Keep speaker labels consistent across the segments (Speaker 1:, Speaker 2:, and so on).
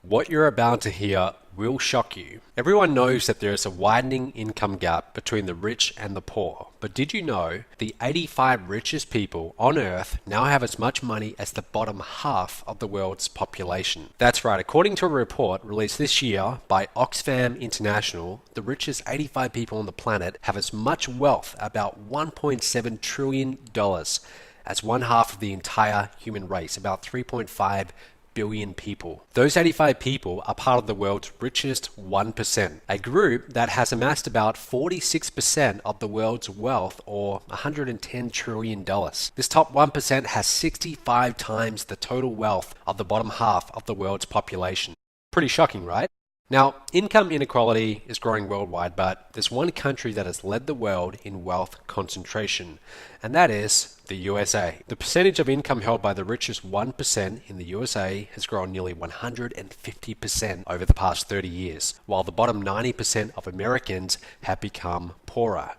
Speaker 1: What you're about to hear will shock you. Everyone knows that there is a widening income gap between the rich and the poor. But did you know the 85 richest people on Earth now have as much money as the bottom half of the world's population? That's right, according to a report released this year by Oxfam International, the richest 85 people on the planet have as much wealth, about $1.7 trillion, as one half of the entire human race, about 3.5 billion people. Those 85 people are part of the world's richest 1%, a group that has amassed about 46% of the world's wealth, or $110 trillion. This top 1% has 65 times the total wealth of the bottom half of the world's population. Pretty shocking, right? Now, income inequality is growing worldwide, but there's one country that has led the world in wealth concentration, and that is the USA. The percentage of income held by the richest 1% in the USA has grown nearly 150% over the past 30 years, while the bottom 90% of Americans have become poorer.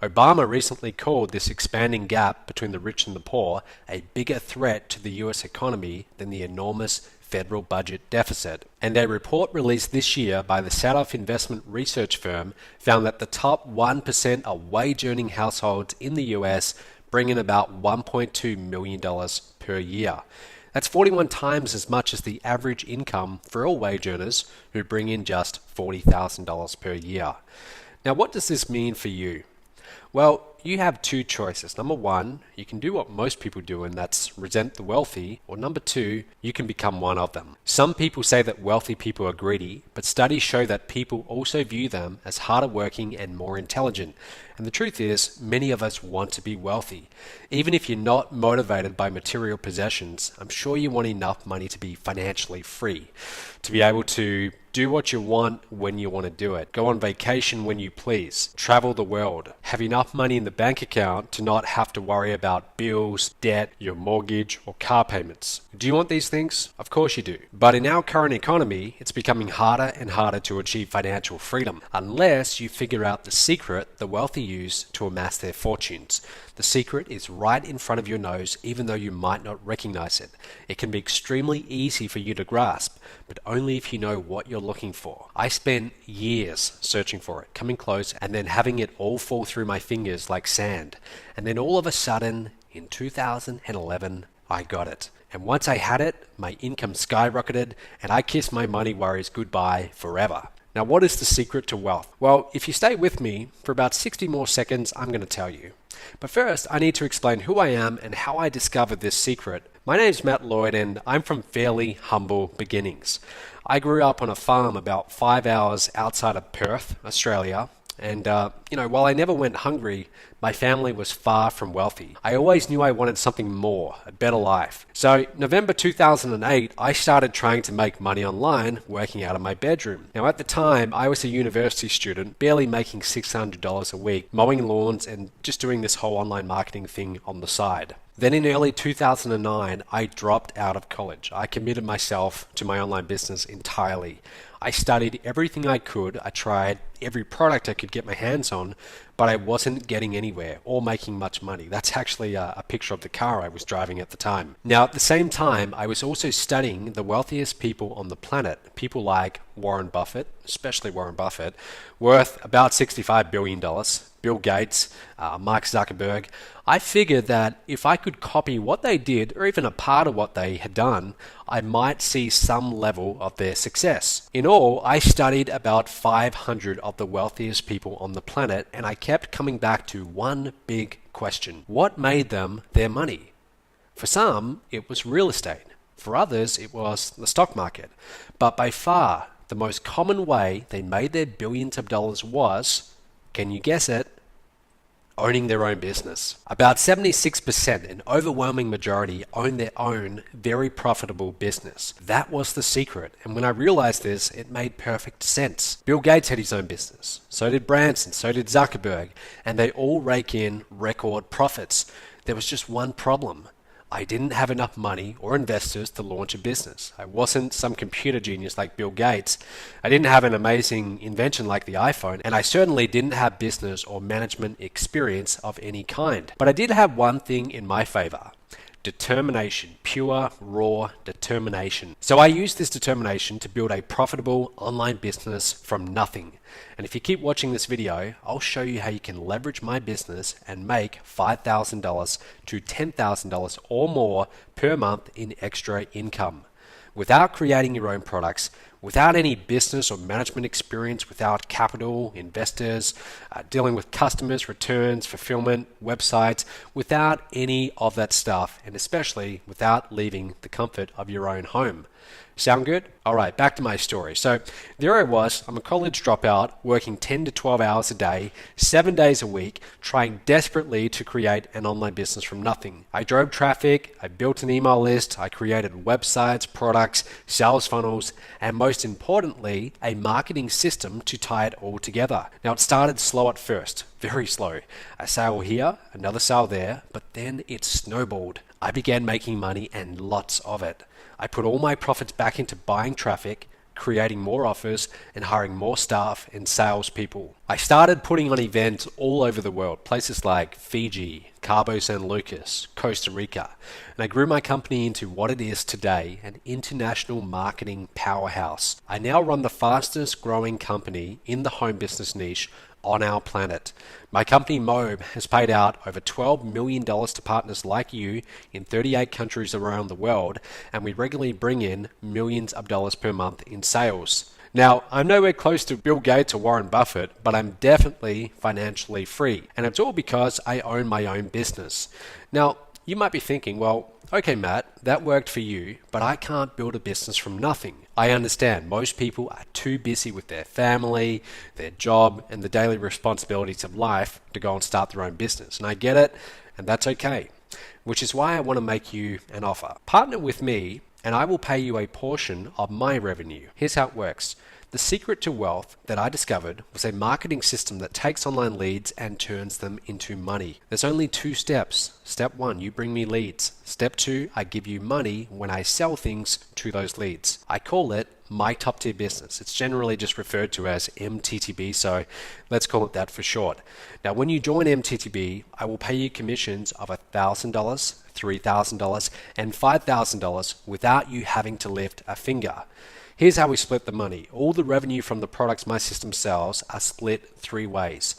Speaker 1: Obama recently called this expanding gap between the rich and the poor a bigger threat to the US economy than the enormous federal budget deficit. And a report released this year by the Sadoff investment research firm found that the top 1% of wage-earning households in the US bring in about $1.2 million per year. That's 41 times as much as the average income for all wage earners, who bring in just $40,000 per year. Now, what does this mean for you? Well, you have two choices. Number one, you can do what most people do, and that's resent the wealthy. Or number two, you can become one of them. Some people say that wealthy people are greedy, but studies show that people also view them as harder working and more intelligent. And the truth is, many of us want to be wealthy. Even if you're not motivated by material possessions, I'm sure you want enough money to be financially free, to be able to do what you want when you want to do it, go on vacation when you please, travel the world, have enough money in the bank account to not have to worry about bills, debt, your mortgage, or car payments. Do you want these things? Of course you do. But in our current economy, it's becoming harder and harder to achieve financial freedom, unless you figure out the secret the wealthy use to amass their fortunes. The secret is right in front of your nose, even though you might not recognize it. It can be extremely easy for you to grasp, but only if you know what you're looking for. I spent years searching for it, coming close, and then having it all fall through my fingers like sand. And then all of a sudden, in 2011, I got it. And once I had it, my income skyrocketed, and I kissed my money worries goodbye forever. Now, what is the secret to wealth? Well, if you stay with me for about 60 more seconds, I'm going to tell you. But first, I need to explain who I am and how I discovered this secret. My name's Matt Lloyd, and I'm from fairly humble beginnings. I grew up on a farm about 5 hours outside of Perth, Australia. And, while I never went hungry, my family was far from wealthy. I always knew I wanted something more, a better life. So, November 2008, I started trying to make money online, working out of my bedroom. Now, at the time, I was a university student, barely making $600 a week, mowing lawns and just doing this whole online marketing thing on the side. Then in early 2009, I dropped out of college. I committed myself to my online business entirely. I studied everything I could. I tried every product I could get my hands on, but I wasn't getting anywhere or making much money. That's actually a picture of the car I was driving at the time. Now, at the same time, I was also studying the wealthiest people on the planet. People like Warren Buffett, especially Warren Buffett, worth about $65 billion. Bill Gates, Mark Zuckerberg. I figured that if I could copy what they did, or even a part of what they had done, I might see some level of their success. In all, I studied about 500 of the wealthiest people on the planet, and I kept coming back to one big question. What made them their money? For some, it was real estate. For others, it was the stock market. But by far, the most common way they made their billions of dollars was, can you guess it? Owning their own business. About 76%, an overwhelming majority, own their own very profitable business. That was the secret, and when I realized this, it made perfect sense. Bill Gates had his own business, so did Branson, so did Zuckerberg, and they all rake in record profits. There was just one problem. I didn't have enough money or investors to launch a business. I wasn't some computer genius like Bill Gates. I didn't have an amazing invention like the iPhone, and I certainly didn't have business or management experience of any kind. But I did have one thing in my favor. Determination, pure, raw determination. So I used this determination to build a profitable online business from nothing. And if you keep watching this video, I'll show you how you can leverage my business and make $5,000 to $10,000 or more per month in extra income without creating your own products, without any business or management experience, without capital, investors, dealing with customers, returns, fulfillment, websites, without any of that stuff, and especially without leaving the comfort of your own home. Sound good? All right, back to my story. So there I was, I'm a college dropout, working 10 to 12 hours a day, 7 days a week, trying desperately to create an online business from nothing. I drove traffic, I built an email list, I created websites, products, sales funnels, and most importantly, a marketing system to tie it all together. Now it started slow at first, very slow. A sale here, another sale there, but then it snowballed. I began making money and lots of it. I put all my profits back into buying traffic, creating more offers, and hiring more staff and salespeople. I started putting on events all over the world, places like Fiji, Cabo San Lucas, Costa Rica, and I grew my company into what it is today, an international marketing powerhouse. I now run the fastest growing company in the home business niche on our planet. My company Mobe has paid out over $12 million to partners like you in 38 countries around the world, and we regularly bring in millions of dollars per month in sales. Now, I'm nowhere close to Bill Gates or Warren Buffett, but I'm definitely financially free, and it's all because I own my own business. Now, you might be thinking, well, okay, Matt, that worked for you, but I can't build a business from nothing. I understand most people are too busy with their family, their job, and the daily responsibilities of life to go and start their own business. And I get it, and that's okay. Which is why I want to make you an offer. Partner with me, and I will pay you a portion of my revenue. Here's how it works. The secret to wealth that I discovered was a marketing system that takes online leads and turns them into money. There's only 2 steps. Step 1, you bring me leads. Step 2, I give you money when I sell things to those leads. I call it my top tier business. It's generally just referred to as MTTB, so let's call it that for short. Now, when you join MTTB, I will pay you commissions of $1,000, $3,000, and $5,000 without you having to lift a finger. Here's how we split the money. All the revenue from the products my system sells are split 3 ways.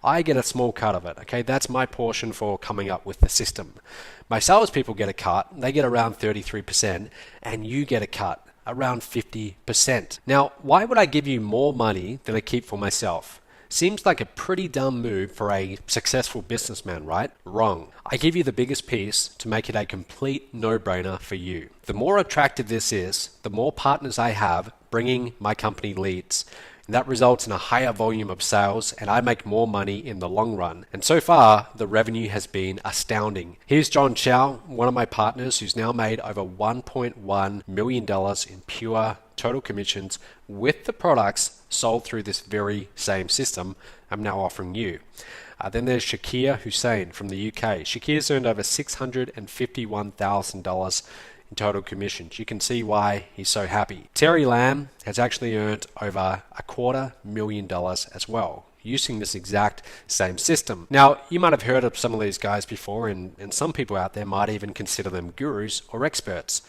Speaker 1: I get a small cut of it, okay? That's my portion for coming up with the system. My salespeople get a cut, they get around 33%, and you get a cut, around 50%. Now, why would I give you more money than I keep for myself? Seems like a pretty dumb move for a successful businessman, right? Wrong. I give you the biggest piece to make it a complete no-brainer for you. The more attractive this is, the more partners I have bringing my company leads. And that results in a higher volume of sales, and I make more money in the long run. And so far, the revenue has been astounding. Here's John Chow, one of my partners, who's now made over $1.1 million in pure total commissions with the products sold through this very same system I'm now offering you. Then there's Shakir Hussain from the UK. Shakir's earned over $651,000 in total commissions. You can see why he's so happy. Terry Lamb has actually earned over $250,000 as well, using this exact same system. Now, you might have heard of some of these guys before, and some people out there might even consider them gurus or experts.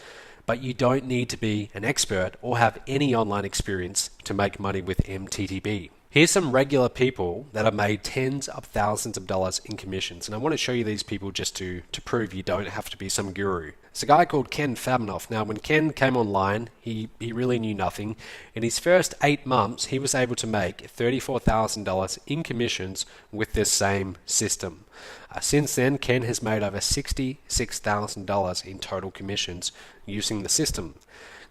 Speaker 1: But you don't need to be an expert or have any online experience to make money with MTTB. Here's some regular people that have made tens of thousands of dollars in commissions, and I want to show you these people just to prove you don't have to be some guru. It's a guy called Ken Fabinoff. Now, when Ken came online, he really knew nothing. In his first 8 months, he was able to make $34,000 in commissions with this same system. Since then, Ken has made over $66,000 in total commissions using the system.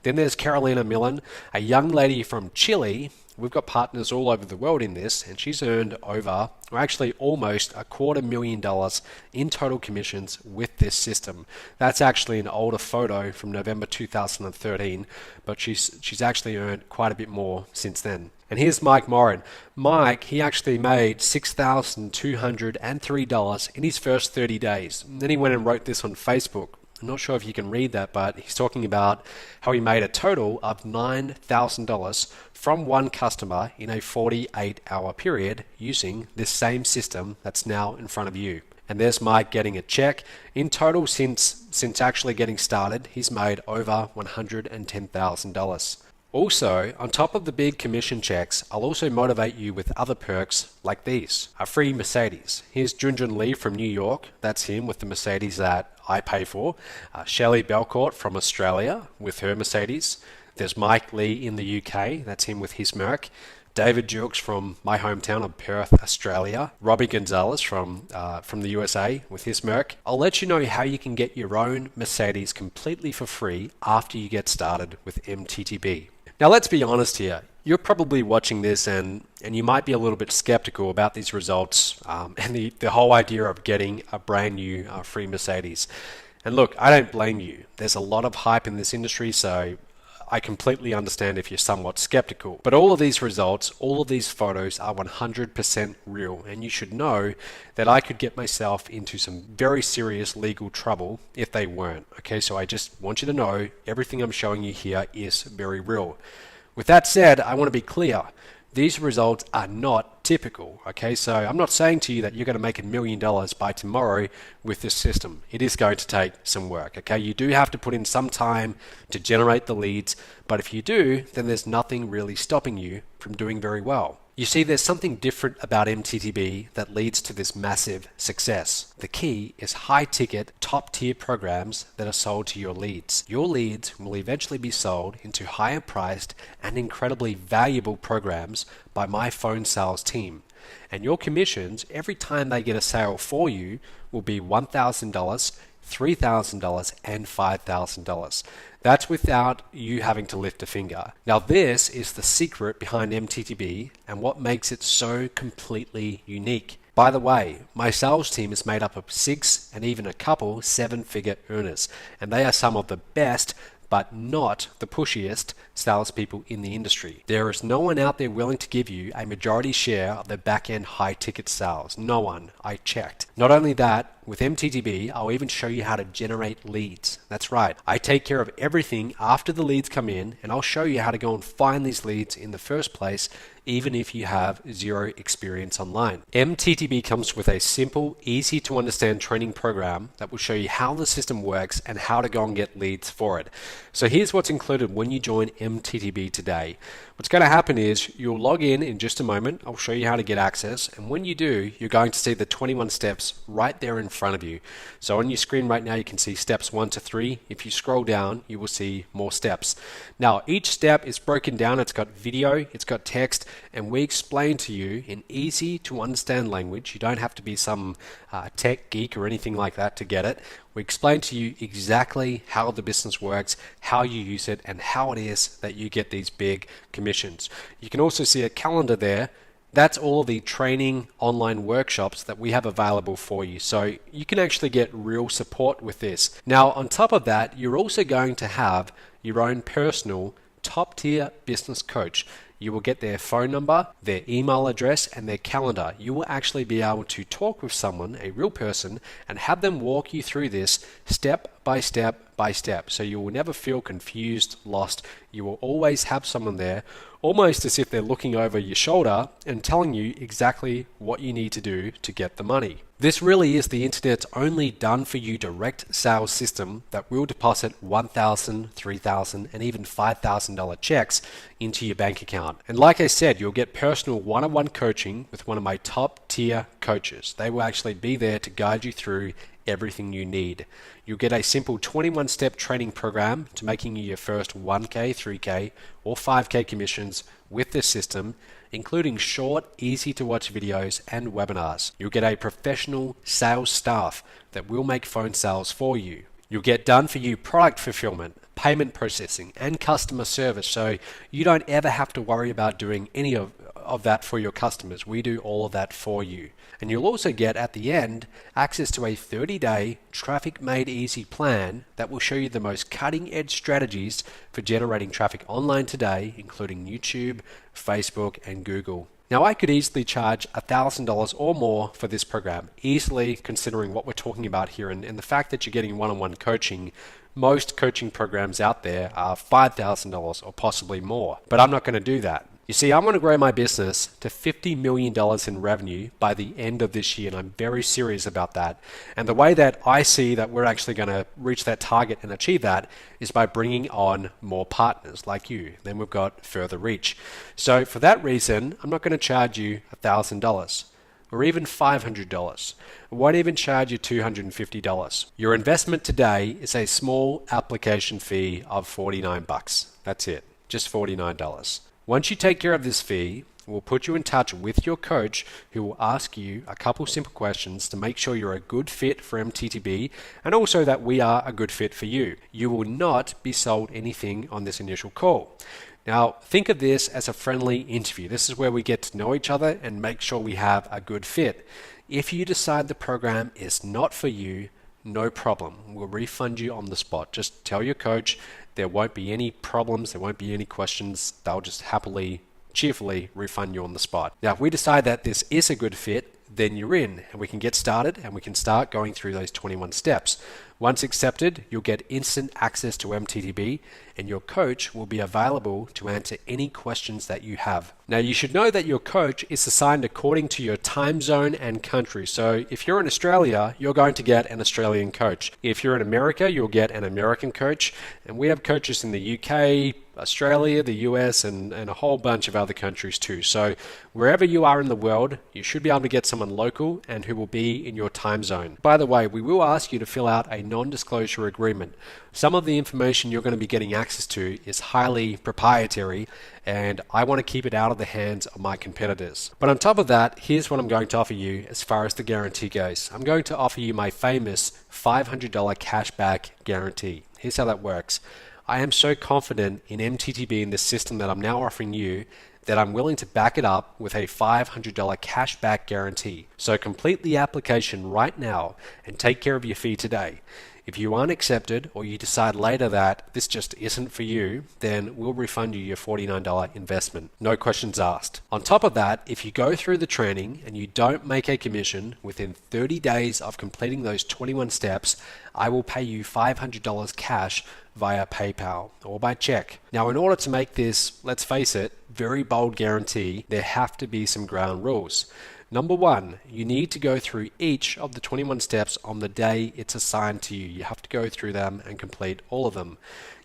Speaker 1: Then there's Carolina Millen, a young lady from Chile. We've got partners all over the world in this, and she's earned over, or actually almost $250,000 in total commissions with this system. That's actually an older photo from November 2013, but she's actually earned quite a bit more since then. And here's Mike Morin. Mike, he actually made $6,203 in his first 30 days. And then he went and wrote this on Facebook. I'm not sure if you can read that, but he's talking about how he made a total of $9,000 from one customer in a 48-hour period using this same system that's now in front of you. And there's Mike getting a check. In total, since actually getting started, he's made over $110,000. Also, on top of the big commission checks, I'll also motivate you with other perks like these. A free Mercedes. Here's Junjun Lee from New York. That's him with the Mercedes that I pay for. Shelley Belcourt from Australia with her Mercedes. There's Mike Lee in the UK. That's him with his Merc. David Jukes from my hometown of Perth, Australia. Robbie Gonzalez from the USA with his Merc. I'll let you know how you can get your own Mercedes completely for free after you get started with MTTB. Now let's be honest here. You're probably watching this and you might be a little bit skeptical about these results and the whole idea of getting a brand new free Mercedes. And look, I don't blame you. There's a lot of hype in this industry, so I completely understand if you're somewhat skeptical. But all of these results, all of these photos are 100% real, and you should know that I could get myself into some very serious legal trouble if they weren't. Okay, so I just want you to know everything I'm showing you here is very real. With that said, I want to be clear. These results are not typical, okay? So I'm not saying to you that you're going to make $1 million by tomorrow with this system. It is going to take some work, okay? You do have to put in some time to generate the leads, but if you do, then there's nothing really stopping you from doing very well. You see, there's something different about MTTB that leads to this massive success. The key is high-ticket, top-tier programs that are sold to your leads. Your leads will eventually be sold into higher-priced and incredibly valuable programs by my phone sales team. And your commissions, every time they get a sale for you, will be $1,000, $3,000, and $5,000. That's without you having to lift a finger. Now this is the secret behind MTTB and what makes it so completely unique. By the way, my sales team is made up of 6 and even a couple 7-figure earners, and they are some of the best but not the pushiest salespeople in the industry. There is no one out there willing to give you a majority share of the back-end high-ticket sales. No one. I checked. Not only that, with MTTB, I'll even show you how to generate leads. That's right. I take care of everything after the leads come in, and I'll show you how to go and find these leads in the first place, even if you have zero experience online. MTTB comes with a simple, easy to understand training program that will show you how the system works and how to go and get leads for it. So here's what's included when you join MTTB today. What's going to happen is you'll log in just a moment. I'll show you how to get access, and when you do, you're going to see the 21 steps right there in front of you. So on your screen right now, you can see steps 1 to 3. If you scroll down, you will see more steps. Now, each step is broken down. It's got video, it's got text, and we explain to you in easy to understand language. You don't have to be some tech geek or anything like that to get it. We explain to you exactly how the business works, how you use it, and how it is that you get these big commissions. You can also see a calendar there. That's all the training online workshops that we have available for you. So you can actually get real support with this. Now, on top of that, you're also going to have your own personal top-tier business coach. You will get their phone number, their email address, and their calendar. You will actually be able to talk with someone, a real person, and have them walk you through this step by step by step. So you will never feel confused, lost. You will always have someone there, almost as if they're looking over your shoulder and telling you exactly what you need to do to get the money. This really is the internet's only done-for-you direct sales system that will deposit $1,000, $3,000, and even $5,000 checks into your bank account. And like I said, you'll get personal one-on-one coaching with one of my top-tier coaches. They will actually be there to guide you through everything you need. You'll get a simple 21-step training program to making you your first 1K, 3K, or 5K commissions with this system, including short, easy-to-watch videos and webinars. You'll get a professional sales staff that will make phone sales for you. You'll get done-for-you product fulfillment, payment processing, and customer service, so you don't ever have to worry about doing any of that for your customers. We do all of that for you. And you'll also get, at the end, access to a 30-day traffic made easy plan that will show you the most cutting-edge strategies for generating traffic online today, including YouTube, Facebook, and Google. Now, I could easily charge $1,000 or more for this program, easily, considering what we're talking about here and the fact that you're getting one-on-one coaching. Most coaching programs out there are $5,000 or possibly more, but I'm not going to do that. You see, I want to grow my business to $50 million in revenue by the end of this year, and I'm very serious about that. And the way that I see that we're actually going to reach that target and achieve that is by bringing on more partners like you. Then we've got further reach. So for that reason, I'm not going to charge you $1,000 or even $500. I won't even charge you $250. Your investment today is a small application fee of $49. That's it, just $49. Once you take care of this fee, we'll put you in touch with your coach who will ask you a couple simple questions to make sure you're a good fit for MTTB and also that we are a good fit for you. You will not be sold anything on this initial call. Now, think of this as a friendly interview. This is where we get to know each other and make sure we have a good fit. If you decide the program is not for you, no problem. We'll refund you on the spot. Just tell your coach there won't be any problems, there won't be any questions. They'll just happily, cheerfully refund you on the spot. Now, if we decide that this is a good fit, then you're in and we can get started and we can start going through those 21 steps. Once accepted, you'll get instant access to MTTB and your coach will be available to answer any questions that you have. Now, you should know that your coach is assigned according to your time zone and country. So if you're in Australia, you're going to get an Australian coach. If you're in America, you'll get an American coach. And we have coaches in the UK, Australia, the US, and a whole bunch of other countries too. So wherever you are in the world, you should be able to get someone local and who will be in your time zone. By the way, we will ask you to fill out a non-disclosure agreement. Some of the information you're going to be getting access to is highly proprietary and I want to keep it out of the hands of my competitors. But on top of that, here's what I'm going to offer you as far as the guarantee goes. I'm going to offer you my famous $500 cashback guarantee. Here's how that works. I am so confident in MTTB and the system that I'm now offering you that I'm willing to back it up with a $500 cashback guarantee. So complete the application right now and take care of your fee today. If you aren't accepted or you decide later that this just isn't for you, then we'll refund you your $49 investment. No questions asked. On top of that, if you go through the training and you don't make a commission within 30 days of completing those 21 steps, I will pay you $500 cash via PayPal or by check. Now, in order to make this, let's face it, very bold guarantee, there have to be some ground rules. Number one, you need to go through each of the 21 steps on the day it's assigned to you. You have to go through them and complete all of them.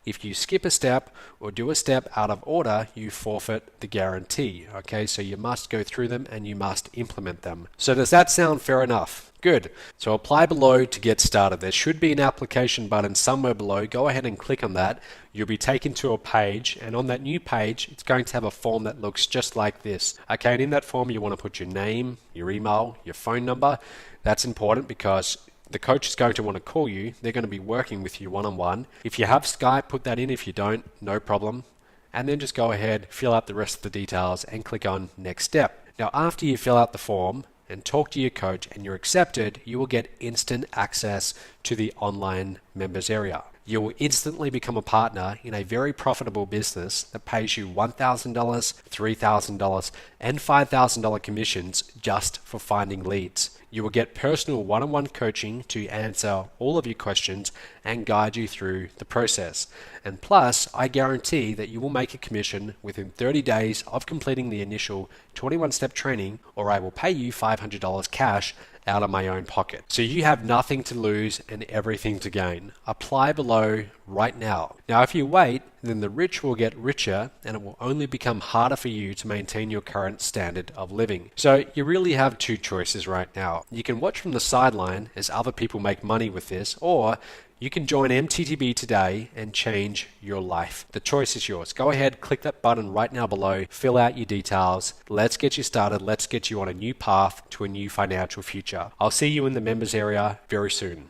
Speaker 1: If you skip a step or do a step out of order, you forfeit the guarantee. Okay, so you must go through them and you must implement them. So does that sound fair enough? Good. So apply below to get started. There should be an application button somewhere below. Go ahead and click on that. You'll be taken to a page, and on that new page, it's going to have a form that looks just like this. Okay, and in that form, you want to put your name, your email, your phone number. That's important because the coach is going to want to call you. They're going to be working with you one-on-one. If you have Skype, put that in. If you don't, no problem. And then just go ahead, fill out the rest of the details, and click on Next Step. Now, after you fill out the form and talk to your coach and you're accepted, you will get instant access to the online members area. You will instantly become a partner in a very profitable business that pays you $1,000, $3,000, and $5,000 commissions just for finding leads. You will get personal one-on-one coaching to answer all of your questions and guide you through the process. And plus, I guarantee that you will make a commission within 30 days of completing the initial 21-step training, or I will pay you $500 cash out of my own pocket. So you have nothing to lose and everything to gain. Apply below right now. Now, if you wait, then the rich will get richer and it will only become harder for you to maintain your current standard of living. So you really have two choices right now. You can watch from the sideline as other people make money with this, or you can join MTTB today and change your life. The choice is yours. Go ahead, click that button right now below, fill out your details. Let's get you started. Let's get you on a new path to a new financial future. I'll see you in the members area very soon.